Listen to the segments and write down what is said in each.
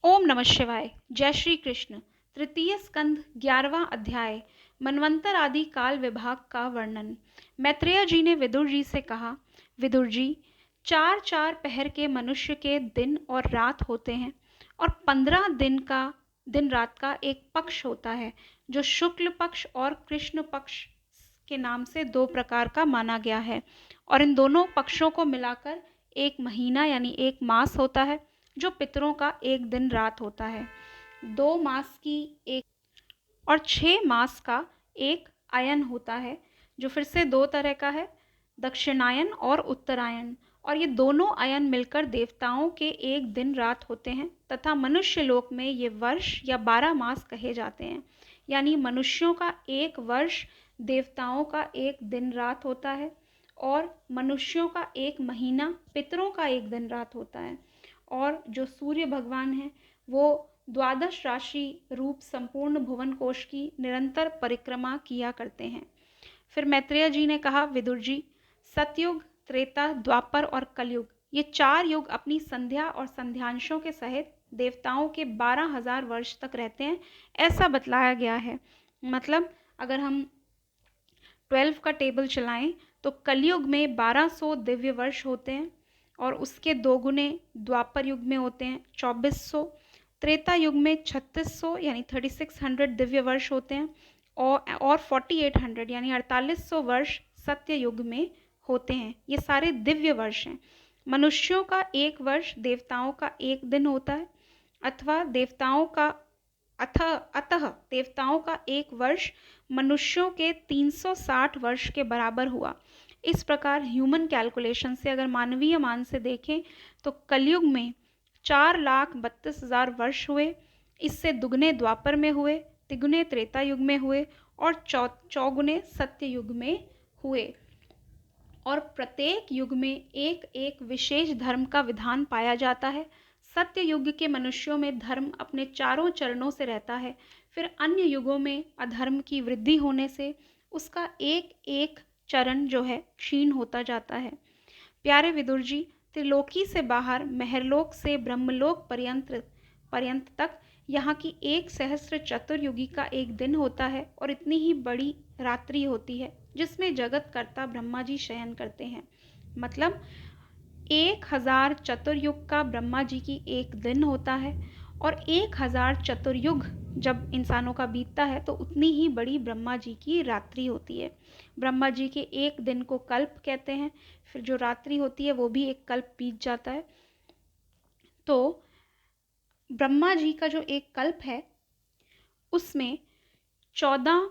ओम नमः शिवाय। जय श्री कृष्ण। तृतीय स्कंध 11वां अध्याय। मनवंतर आदि काल विभाग का वर्णन। मैत्रेय जी ने विदुर जी से कहा, विदुर जी, 4-4 पहर के मनुष्य के दिन और रात होते हैं और 15 दिन रात का एक पक्ष होता है, जो शुक्ल पक्ष और कृष्ण पक्ष के नाम से 2 प्रकार का माना गया है, और इन दोनों पक्षों को मिलाकर एक महीना यानी एक मास होता है, जो पितरों का एक दिन रात होता है। 2 मास की एक और 6 मास का एक अयन होता है, जो फिर से 2 तरह का है, दक्षिणायन और उत्तरायण। और ये दोनों अयन मिलकर देवताओं के एक दिन रात होते हैं, तथा मनुष्य लोक में ये वर्ष या 12 मास कहे जाते हैं। यानी मनुष्यों का एक वर्ष देवताओं का एक दिन रात होता है, और मनुष्यों का एक महीना पितरों का एक दिन रात होता है। और जो सूर्य भगवान हैं, वो 12 राशि रूप संपूर्ण भुवन कोश की निरंतर परिक्रमा किया करते हैं। फिर मैत्रेय जी ने कहा, विदुर जी, सतयुग, त्रेता, द्वापर और कलयुग, ये 4 युग अपनी संध्या और संध्यांशों के सहित देवताओं के 12,000 वर्ष तक रहते हैं, ऐसा बतलाया गया है। मतलब अगर हम 12 का टेबल चलाएं तो कलयुग में 1200 दिव्य वर्ष होते हैं, और उसके 2 गुने द्वापर युग में होते हैं 2400, त्रेता युग में 3600 यानी 3600 दिव्य वर्ष होते हैं, और 4800 यानी 4800 वर्ष सत्य युग में होते हैं। ये सारे दिव्य वर्ष हैं। मनुष्यों का एक वर्ष देवताओं का एक दिन होता है, अथवा अतः देवताओं का एक वर्ष मनुष्यों के 360 वर्ष के बराबर हुआ। इस प्रकार ह्यूमन कैलकुलेशन से अगर मानवीय मान से देखें तो कलयुग में 4,32,000 वर्ष हुए, इससे दुगने द्वापर में हुए, तिगुने त्रेता युग में हुए, और चौगुने सत्य युग में हुए। और प्रत्येक युग में एक एक विशेष धर्म का विधान पाया जाता है। सत्य युग के मनुष्यों में धर्म अपने चारों चरणों से रहता है, फिर अन्य युगों में अधर्म की वृद्धि होने से उसका एक एक चरण जो है क्षीण होता जाता है। प्यारे विदुर जी, त्रिलोकी से बाहर महरलोक से ब्रह्मलोक पर्यंत तक यहाँ की 1 सहस्त्र चतुर्युगी का एक दिन होता है, और इतनी ही बड़ी रात्रि होती है, जिसमें जगत कर्ता ब्रह्मा जी शयन करते हैं। मतलब 1000 चतुर्युग का ब्रह्मा जी की एक दिन होता है, और 1000 चतुर्युग जब इंसानों का बीतता है तो उतनी ही बड़ी ब्रह्मा जी की रात्रि होती है। ब्रह्मा जी के एक दिन को कल्प कहते हैं, फिर जो रात्रि होती है वो भी एक कल्प बीत जाता है। तो ब्रह्मा जी का जो एक कल्प है उसमें 14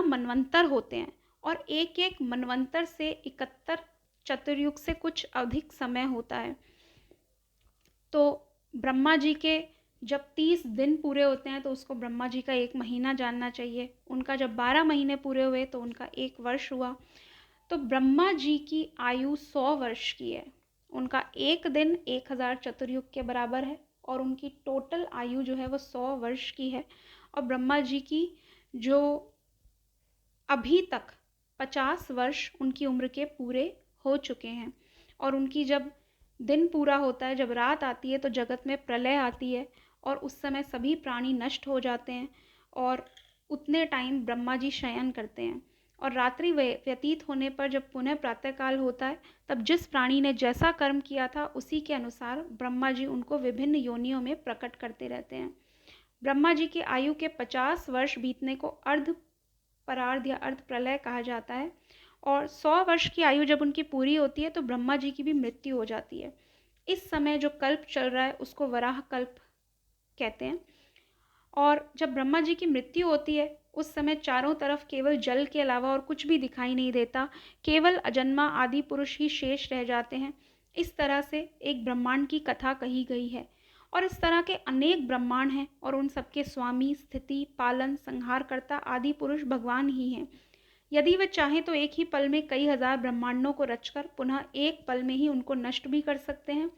मनवंतर होते हैं, और एक एक मनवंतर से 71 चतुर्युग से कुछ अधिक समय होता है। तो ब्रह्मा जी के जब 30 दिन पूरे होते हैं तो उसको ब्रह्मा जी का एक महीना जानना चाहिए। उनका जब 12 महीने पूरे हुए तो उनका एक वर्ष हुआ। तो ब्रह्मा जी की आयु 100 वर्ष की है। उनका एक दिन 1000 चतुर्युग के बराबर है, और उनकी टोटल आयु जो है वो 100 वर्ष की है। और ब्रह्मा जी की जो अभी तक 50 वर्ष उनकी उम्र के पूरे हो चुके हैं, और उनकी जब दिन पूरा होता है, जब रात आती है, तो जगत में प्रलय आती है, और उस समय सभी प्राणी नष्ट हो जाते हैं, और उतने टाइम ब्रह्मा जी शयन करते हैं। और रात्रि व्यतीत होने पर जब पुनः प्रातःकाल होता है, तब जिस प्राणी ने जैसा कर्म किया था उसी के अनुसार ब्रह्मा जी उनको विभिन्न योनियों में प्रकट करते रहते हैं। ब्रह्मा जी की आयु के 50 वर्ष बीतने को अर्ध परार्ध या अर्ध प्रलय कहा जाता है, और 100 वर्ष की आयु जब उनकी पूरी होती है तो ब्रह्मा जी की भी मृत्यु हो जाती है। इस समय जो कल्प चल रहा है उसको वराह कल्प कहते हैं। और जब ब्रह्मा जी की मृत्यु होती है उस समय चारों तरफ केवल जल के अलावा और कुछ भी दिखाई नहीं देता, केवल अजन्मा आदि पुरुष ही शेष रह जाते हैं। इस तरह से एक ब्रह्मांड की कथा कही गई है, और इस तरह के अनेक ब्रह्मांड हैं, और उन सबके स्वामी, स्थिति, पालन, संहारकर्ता आदि पुरुष भगवान ही हैं। यदि वे चाहें तो एक ही पल में कई हजार ब्रह्मांडों को रचकर पुनः एक पल में ही उनको नष्ट भी कर सकते हैं,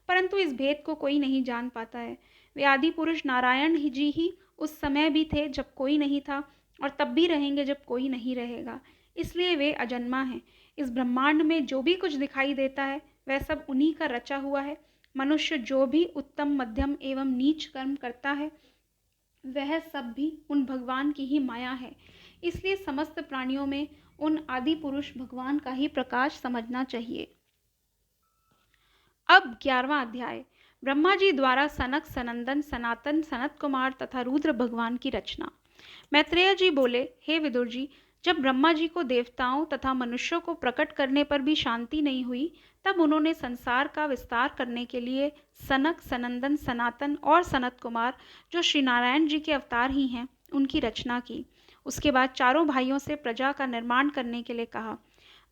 परंतु इस भेद को कोई नहीं जान पाता है। वे आदि पुरुष नारायण जी ही उस समय भी थे जब कोई नहीं था, और तब भी रहेंगे जब कोई नहीं रहेगा। इसलिए वे अजन्मा हैं। इस ब्रह्मांड में जो भी कुछ दिखाई देता है वह सब उन्हीं का रचा हुआ है, मनुष्य जो भी उत्तम, मध्यम एवं नीच कर्म करता है वह सब भी उन भगवान की ही माया है। इसलिए समस्त प्राणियों में उन आदि पुरुष भगवान का ही प्रकाश समझना चाहिए। अब 11वां अध्याय, ब्रह्मा जी द्वारा सनक, सनंदन, सनातन, सनत कुमार तथा रुद्र भगवान की रचना। मैत्रेय जी बोले, हे विदुर जी, जब ब्रह्मा जी को देवताओं तथा मनुष्यों को प्रकट करने पर भी शांति नहीं हुई, तब उन्होंने संसार का विस्तार करने के लिए सनक, सनंदन, सनातन और सनत कुमार, जो श्री नारायण जी के अवतार ही हैं, उनकी रचना की। उसके बाद चारों भाइयों से प्रजा का निर्माण करने के लिए कहा।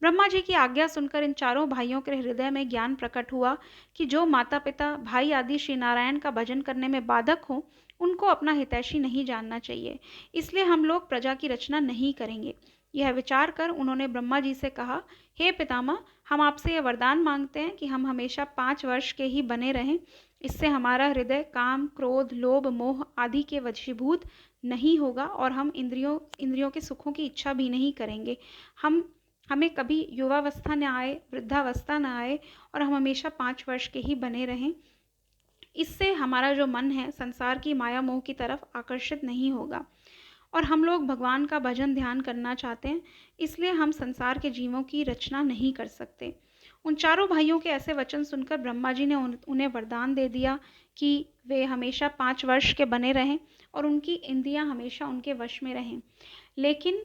ब्रह्मा जी की आज्ञा सुनकर इन चारों भाइयों के हृदय में ज्ञान प्रकट हुआ कि जो माता पिता, भाई आदि श्री नारायण का भजन करने में बाधक हों, उनको अपना हितैषी नहीं जानना चाहिए। इसलिए हम लोग प्रजा की रचना नहीं करेंगे। यह विचार कर उन्होंने ब्रह्मा जी से कहा, हे पितामह, हम आपसे यह वरदान मांगते हैं कि हम हमेशा 5 वर्ष के ही बने रहें। इससे हमारा हृदय काम, क्रोध, लोभ, मोह आदि के वशीभूत नहीं होगा और हम इंद्रियों के सुखों की इच्छा भी नहीं करेंगे। हमें कभी युवावस्था न आए, वृद्धावस्था न आए और हम हमेशा 5 वर्ष के ही बने रहें। इससे हमारा जो मन है संसार की माया मोह की तरफ आकर्षित नहीं होगा और हम लोग भगवान का भजन ध्यान करना चाहते हैं, इसलिए हम संसार के जीवों की रचना नहीं कर सकते। उन चारों भाइयों के ऐसे वचन सुनकर ब्रह्मा जी ने उन्हें वरदान दे दिया कि वे हमेशा 5 वर्ष के बने रहें और उनकी इंद्रियां हमेशा उनके वश में रहें। लेकिन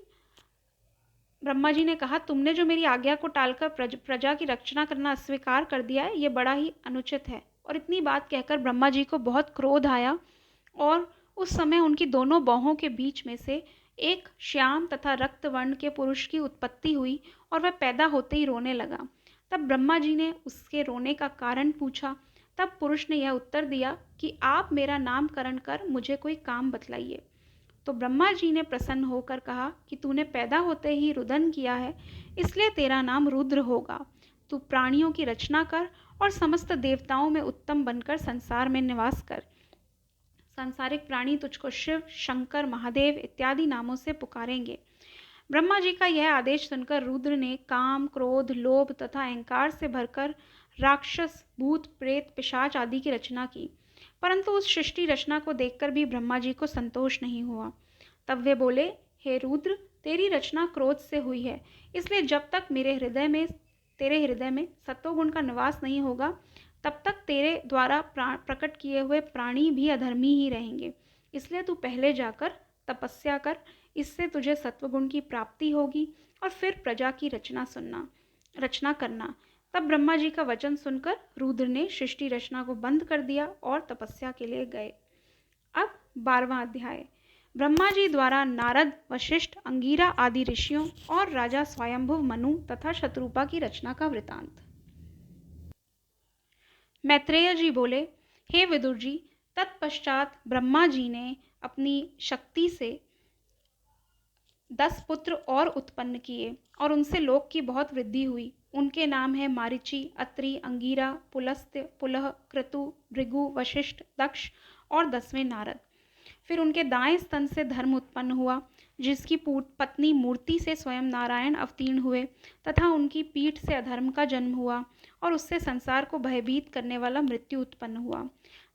ब्रह्मा जी ने कहा, तुमने जो मेरी आज्ञा को टालकर प्रजा की रचना करना अस्वीकार कर दिया है, ये बड़ा ही अनुचित है। और इतनी बात कहकर ब्रह्मा जी को बहुत क्रोध आया और उस समय उनकी दोनों बाहों के बीच में से एक श्याम तथा रक्त वर्ण के पुरुष की उत्पत्ति हुई और वह पैदा होते ही रोने लगा। तब ब्रह्मा जी ने उसके रोने का कारण पूछा। तब पुरुष ने यह उत्तर दिया कि आप मेरा नामकरण कर मुझे कोई काम बतलाइए। तो ब्रह्मा जी ने प्रसन्न होकर कहा कि तूने पैदा होते ही रुदन किया है, इसलिए तेरा नाम रुद्र होगा। तू प्राणियों की रचना कर और समस्त देवताओं में उत्तम बनकर संसार में निवास कर। सांसारिक प्राणी तुझको शिव, शंकर, महादेव इत्यादि नामों से पुकारेंगे। ब्रह्मा जी का यह आदेश सुनकर रुद्र ने काम, क्रोध, लोभ तथा अहंकार से भरकर राक्षस, भूत, प्रेत, पिशाच आदि की रचना की। परंतु उस सृष्टि रचना को देखकर भी ब्रह्मा जी को संतोष नहीं हुआ। तब वे बोले, हे रुद्र, तेरी रचना क्रोध से हुई है, इसलिए जब तक तेरे हृदय में सत्वगुण का निवास नहीं होगा, तब तक तेरे द्वारा प्रकट किए हुए प्राणी भी अधर्मी ही रहेंगे। इसलिए तू पहले जाकर तपस्या कर, इससे तुझे सत्वगुण की प्राप्ति होगी और फिर प्रजा की रचना करना। तब ब्रह्मा जी का वचन सुनकर रुद्र ने सृष्टि रचना को बंद कर दिया और तपस्या के लिए गए। अब 12वां अध्याय, ब्रह्मा जी द्वारा नारद, वशिष्ठ, अंगिरा आदि ऋषियों और राजा स्वयंभुव मनु तथा शत्रुपा की रचना का वृतांत। मैत्रेय जी बोले, हे विदुर जी, तत्पश्चात ब्रह्मा जी ने अपनी शक्ति से 10 पुत्र और उत्पन्न किए और उनसे लोक की बहुत वृद्धि हुई। उनके नाम है मारीचि, अत्रि, अंगिरा, पुलस्त्य, पुलह, क्रतु, भृगु, वशिष्ठ, दक्ष और 10वें नारद। फिर उनके दाएं स्तन से धर्म उत्पन्न हुआ, जिसकी पत्नी मूर्ति से स्वयं नारायण अवतीर्ण हुए तथा उनकी पीठ से अधर्म का जन्म हुआ और उससे संसार को भयभीत करने वाला मृत्यु उत्पन्न हुआ।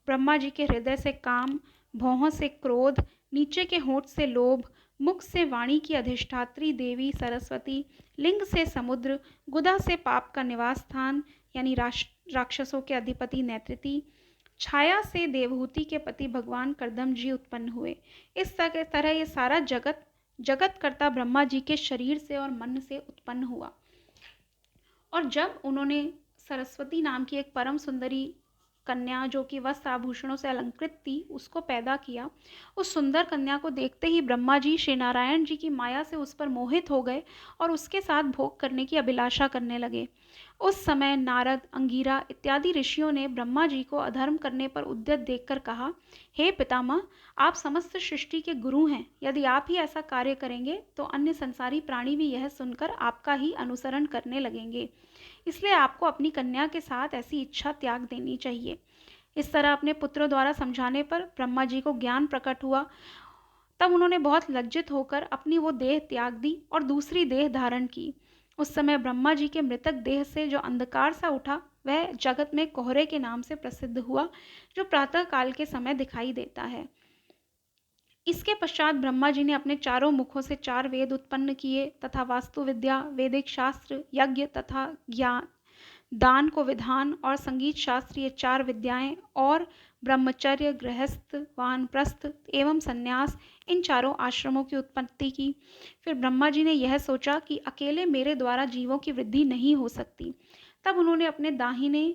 ब्रह्मा जी के हृदय से काम, भौहों से क्रोध, नीचे के होंठ से लोभ, मुख से वाणी की अधिष्ठात्री देवी सरस्वती, लिंग से समुद्र, गुदा से पाप का निवास स्थान यानी राक्षसों के अधिपति नेत्रिति, छाया से देवहूति के पति भगवान करदम जी उत्पन्न हुए। इस तरह ये सारा जगत कर्ता ब्रह्मा जी के शरीर से और मन से उत्पन्न हुआ। और जब उन्होंने सरस्वती नाम की एक परम सुंदरी कन्या, जो कि वस्त्र आभूषणों से अलंकृत थी, उसको पैदा किया, उस सुंदर कन्या को देखते ही ब्रह्मा जी श्री नारायण जी की माया से उस पर मोहित हो गए और उसके साथ भोग करने की अभिलाषा करने लगे। उस समय नारद, अंगिरा इत्यादि ऋषियों ने ब्रह्मा जी को अधर्म करने पर उद्यत देखकर कहा, हे पितामह, आप समस्त सृष्टि के गुरु हैं। यदि आप ही ऐसा कार्य करेंगे तो अन्य संसारी प्राणी भी यह सुनकर आपका ही अनुसरण करने लगेंगे। इसलिए आपको अपनी कन्या के साथ ऐसी इच्छा त्याग देनी चाहिए। इस तरह अपने पुत्रों द्वारा समझाने पर ब्रह्मा जी को ज्ञान प्रकट हुआ। तब उन्होंने बहुत लज्जित होकर अपनी वो देह त्याग दी और दूसरी देह धारण की। उस समय ब्रह्मा जी के मृतक देह से जो अंधकार सा उठा, वह जगत में कोहरे के नाम से प्रसिद्ध हुआ, जो प्रातः काल के समय दिखाई देता है। इसके पश्चात ब्रह्मा जी ने अपने चारों मुखों से 4 वेद उत्पन्न किए तथा वास्तु विद्या, वैदिक शास्त्र, यज्ञ तथा ज्ञान, दान को विधान और संगीत शास्त्र, ये 4 विद्याएं और ब्रह्मचर्य, गृहस्थ, वानप्रस्थ एवं संन्यास, इन चारों आश्रमों की उत्पत्ति की। फिर ब्रह्मा जी ने यह सोचा कि अकेले मेरे द्वारा जीवों की वृद्धि नहीं हो सकती। तब उन्होंने अपने दाहिने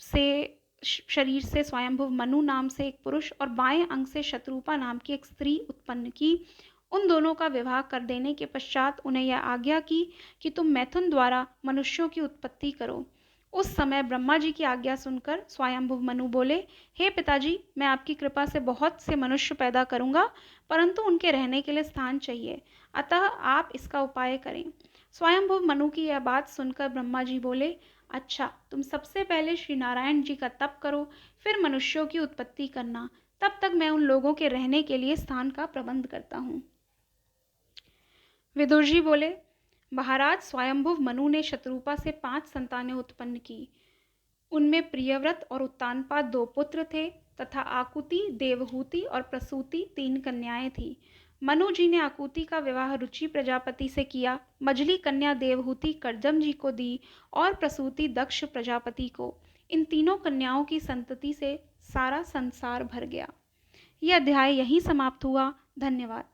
से शरीर से स्वयंभुव मनु नाम से एक पुरुष और बाएं अंग से शत्रुपा नाम की एक स्त्री उत्पन्न की। उन दोनों का विवाह कर देने के पश्चात उन्हें यह आज्ञा की कि तुम मैथुन द्वारा मनुष्यों की उत्पत्ति करो। उस समय ब्रह्मा जी की आज्ञा सुनकर स्वयंभुव मनु बोले, हे पिताजी, मैं आपकी कृपा से बहुत से मनुष्य पैदा करूंगा, परंतु उनके रहने के लिए स्थान चाहिए, अतः आप इसका उपाय करें। स्वयंभुव मनु की यह बात सुनकर ब्रह्मा जी बोले, अच्छा, तुम सबसे पहले श्री नारायण जी का तप करो, फिर मनुष्यों की उत्पत्ति करना, तब तक मैं उन लोगों के रहने के लिए स्थान का प्रबंध करता हूँ। विदुर जी बोले, महाराज, स्वयंभुव मनु ने शत्रुपा से 5 संतानें उत्पन्न की। उनमें प्रियव्रत और उत्तानपाद 2 पुत्र थे तथा आकुति, देवहूति और प्रसूति 3 कन्याएं थीं। मनु जी ने आकुति का विवाह रुचि प्रजापति से किया, मझली कन्या देवहूति कर्दम जी को दी और प्रसूति दक्ष प्रजापति को। इन तीनों कन्याओं की संतति से सारा संसार भर गया। यह अध्याय यहीं समाप्त हुआ। धन्यवाद।